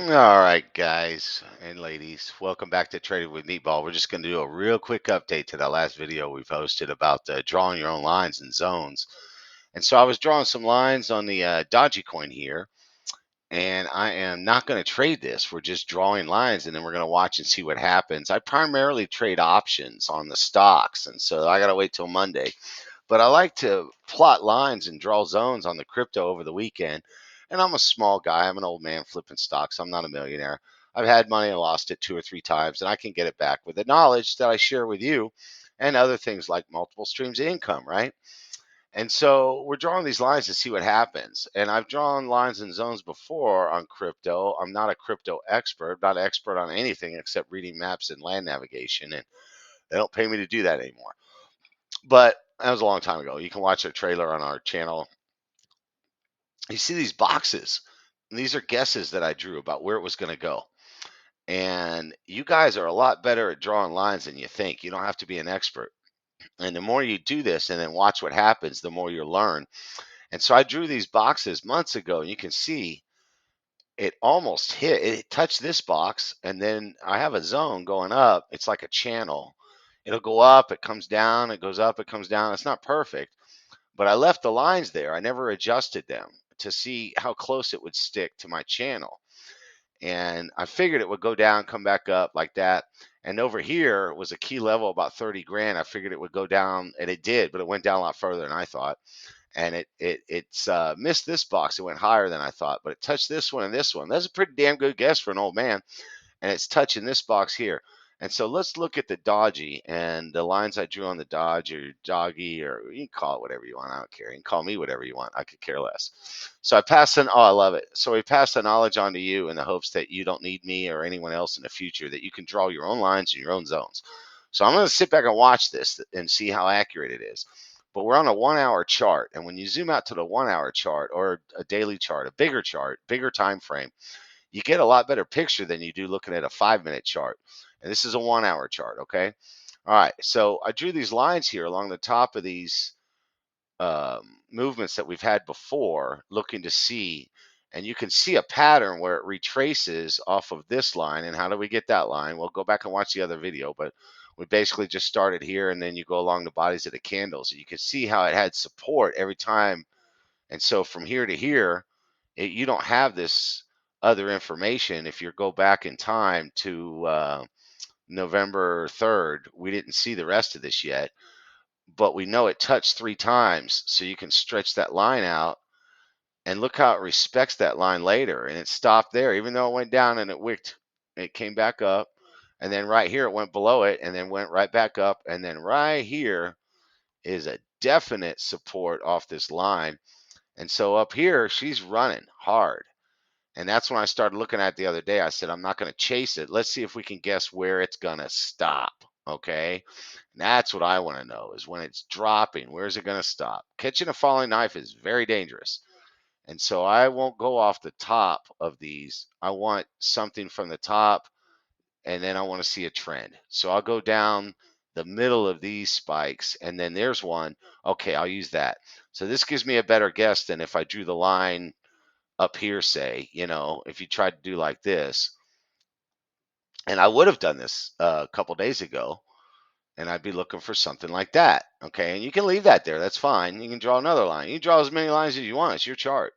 All right, guys and ladies, welcome back to Trading with Meatball. We're just going to do a real quick update to that last video we posted about drawing your own lines and zones. And so I was drawing some lines on the Doge coin here, and I am not going to trade this. We're just drawing lines, and then we're going to watch and see what happens. I primarily trade options on the stocks, and so I got to wait till Monday. But I like to plot lines and draw zones on the crypto over the weekend. And I'm a small guy. I'm an old man flipping stocks. I'm not a millionaire. I've had money and lost it 2 or 3 times, and I can get it back with the knowledge that I share with you and other things like multiple streams of income, right? And so we're drawing these lines to see what happens. And I've drawn lines and zones before on crypto. I'm not a crypto expert, not an expert on anything except reading maps and land navigation. And they don't pay me to do that anymore. But that was a long time ago. You can watch a trailer on our channel. You see these boxes. And these are guesses that I drew about where it was going to go. And you guys are a lot better at drawing lines than you think. You don't have to be an expert. And the more you do this and then watch what happens, the more you'll learn. And so I drew these boxes months ago, and you can see it almost hit. It touched this box, and then I have a zone going up. It's like a channel. It'll go up, it comes down, it goes up, it comes down. It's not perfect, but I left the lines there. I never adjusted them to see how close it would stick to my channel. And I figured it would go down, come back up like that. And over here was a key level about 30 grand. I figured it would go down, and it did, but it went down a lot further than I thought. And it's missed this box. It went higher than I thought, but it touched this one and this one. That's a pretty damn good guess for an old man, and it's touching this box here. And so let's look at the Dodgy and the lines I drew on the Dodge or Doggy, or you can call it whatever you want. I don't care. You can call me whatever you want. I could care less. So I pass on. Oh, I love it. So we pass the knowledge on to you in the hopes that you don't need me or anyone else in the future, that you can draw your own lines and your own zones. So I'm going to sit back and watch this and see how accurate it is. But we're on a 1 hour chart. And when you zoom out to the 1 hour chart or a daily chart, a bigger chart, bigger time frame, you get a lot better picture than you do looking at a 5 minute chart. And this is a 1 hour chart, okay? All right, so I drew these lines here along the top of these movements that we've had before, looking to see, and you can see a pattern where it retraces off of this line. And how do we get that line? We'll go back and watch the other video, but we basically just started here, and then you go along the bodies of the candles. You can see how it had support every time. And so from here to here, you don't have this other information. If you go back in time to November 3rd, we didn't see the rest of this yet, but we know it touched 3 times. So you can stretch that line out, and look how it respects that line later. And it stopped there, even though it went down and it wicked, it came back up. And then right here, it went below it and then went right back up. And then right here is a definite support off this line. And so up here, she's running hard. And that's when I started looking at it the other day. I said, I'm not going to chase it. Let's see if we can guess where it's going to stop. Okay. And that's what I want to know, is when it's dropping, where is it going to stop? Catching a falling knife is very dangerous. And so I won't go off the top of these. I want something from the top, and then I want to see a trend. So I'll go down the middle of these spikes, and then there's one. Okay, I'll use that. So this gives me a better guess than if I drew the line up here, say, if you tried to do like this. And I would have done this a couple days ago, and I'd be looking for something like that. Okay, and you can leave that there. That's fine. You can draw another line. You can draw as many lines as you want. It's your chart.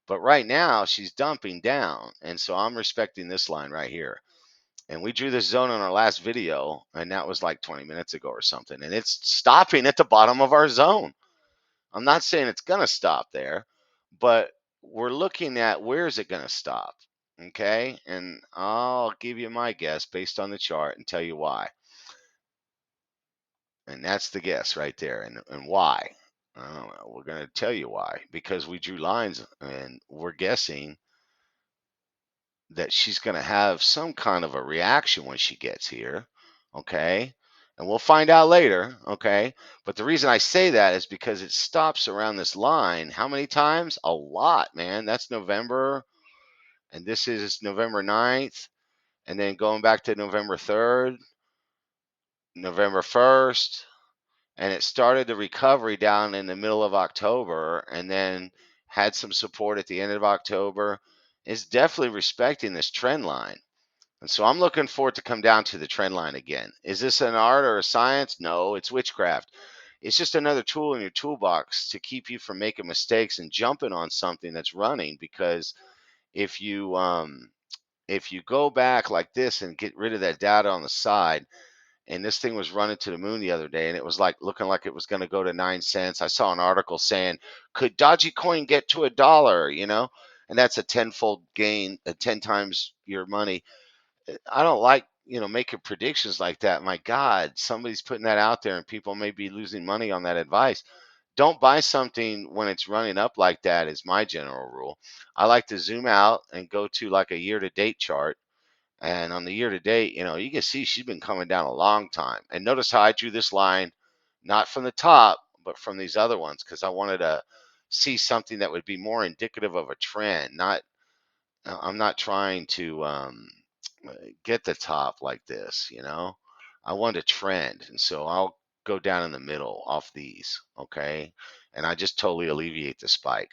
But right now, she's dumping down. And so I'm respecting this line right here. And we drew this zone on our last video, and that was like 20 minutes ago or something. And it's stopping at the bottom of our zone. I'm not saying it's going to stop there, but we're looking at where is it going to stop. Okay. And I'll give you my guess based on the chart and tell you why. And that's the guess right there. And why? I don't know. We're going to tell you why, because we drew lines and we're guessing that she's going to have some kind of a reaction when she gets here. Okay. And we'll find out later. Okay. But the reason I say that is because it stops around this line. How many times? A lot, man. That's November. And this is November 9th. And then going back to November 3rd, November 1st. And it started the recovery down in the middle of October, and then had some support at the end of October. is definitely respecting this trend line. And so I'm looking for it to come down to the trend line again. Is this an art or a science? No, it's witchcraft. It's just another tool in your toolbox to keep you from making mistakes and jumping on something that's running. Because if you if you go back like this and get rid of that data on the side, and this thing was running to the moon the other day, and it was like looking like it was going to go to 9 cents. I saw an article saying, could Doge coin get to $1? And that's a tenfold gain, 10 times your money. I don't like, making predictions like that. My God, somebody's putting that out there and people may be losing money on that advice. Don't buy something when it's running up like that, is my general rule. I like to zoom out and go to like a year to date chart. And on the year to date, you can see she's been coming down a long time. And notice how I drew this line, not from the top, but from these other ones, because I wanted to see something that would be more indicative of a trend. I'm not trying to get the top like this. I want a trend, and so I'll go down in the middle off these, okay? And I just totally alleviate the spike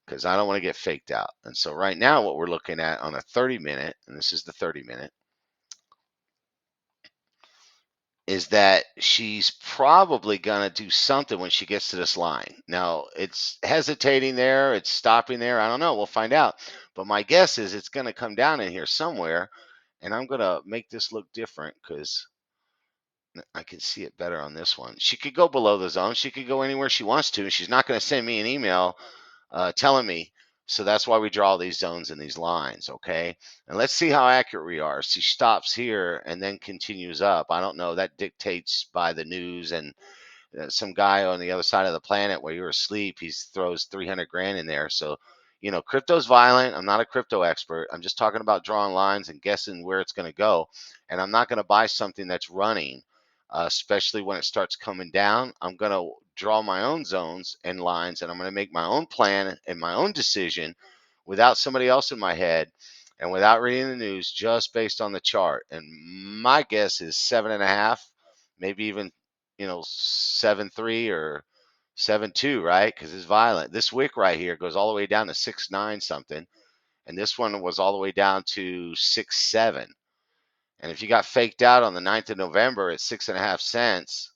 because I don't want to get faked out. And so right now, what we're looking at on a 30-minute, and this is the 30-minute, is that she's probably going to do something when she gets to this line. Now, it's hesitating there, it's stopping there. I don't know. We'll find out. But my guess is it's going to come down in here somewhere, and I'm going to make this look different because I can see it better on this one. She could go below the zone. She could go anywhere she wants to, and she's not going to send me an email telling me. So that's why we draw these zones and these lines, okay? And let's see how accurate we are. She stops here and then continues up. I don't know. That dictates by the news and some guy on the other side of the planet where you're asleep, he throws 300 grand in there. So, crypto's violent. I'm not a crypto expert. I'm just talking about drawing lines and guessing where it's going to go. And I'm not going to buy something that's running, especially when it starts coming down. I'm going to draw my own zones and lines, and I'm going to make my own plan and my own decision without somebody else in my head and without reading the news, just based on the chart. And my guess is 7.5, maybe even 7.3 or 7.2, right? Because it's violent. This wick right here goes all the way down to 6.9 something, and this one was all the way down to 6.7. And if you got faked out on the 9th of November at 6.5 cents,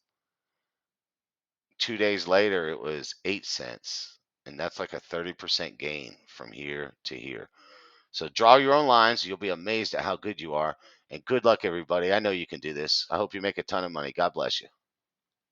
2 days later it was 8 cents, and that's like a 30% gain from here to here. So draw your own lines. You'll be amazed at how good you are. And good luck, everybody. I know you can do this. I hope you make a ton of money. God bless you.